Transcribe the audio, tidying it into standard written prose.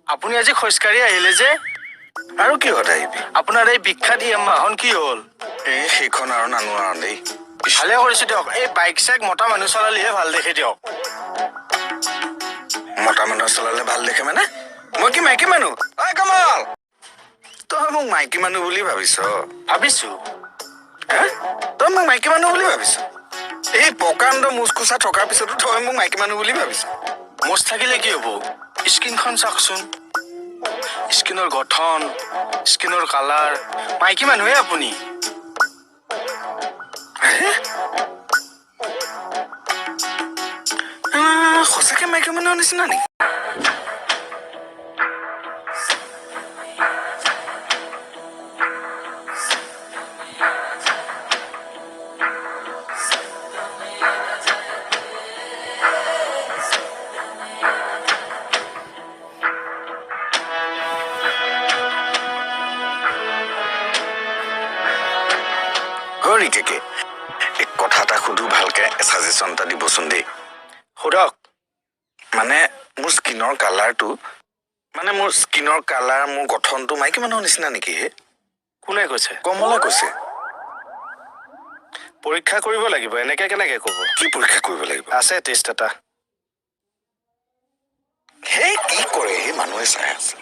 আপুনি আজি খোজকাঢ়ি আহিলে যে আৰু কি কথা আহিবি আপোনাৰ এই বিখ্যাত ইয়ামাহাখন কি হ'ল এই সেইখন আৰু নানো আৰু দেই ভালে কৰিছো দিয়ক এই বাইক চাইক মতা মানুহ চলালেহে ভাল দেখে দিয়ক মতা মানুহ চলালে ভাল দেখে মানে মই কি মাইকী মানুহ ঐ কমল তই মোক মাইকী মানুহ বুলি ভাবিছ ভাবিছো হে তই মোক মাইকী মানুহ বুলি ভাবিছ এই প্ৰকাণ্ড মুচকোচা থকাৰ পিছতো তই মোক মাইকী মানুহ বুলি ভাবিছ মোচ থাকিলে কি হ'ব স্কিনখন চাওকচোন স্কিনৰ গঠন স্কিনৰ কালাৰ মাইকী মানুহে আপুনি সঁচাকে মাইকী মানুহৰ নিচিনা নেকি কেকে এক কথা এটা সুধো ভালকে সাজেশন এটা দিবচোন দেই সোধক মানে মোৰ স্কিনৰ কালাৰটো মানে মোৰ স্কিনৰ কালাৰ মোৰ গঠনটো মাইকী মানুহৰ নিচিনা নেকি হে কোনে কৈছে কমলা কৈছে পৰীক্ষা কৰিব লাগিব এনেকে কেনেকে ক'ব কি পৰীক্ষা কৰিব লাগিব আছে টেষ্ট এটা হে কি কৰে হে মানুহে চাই আছে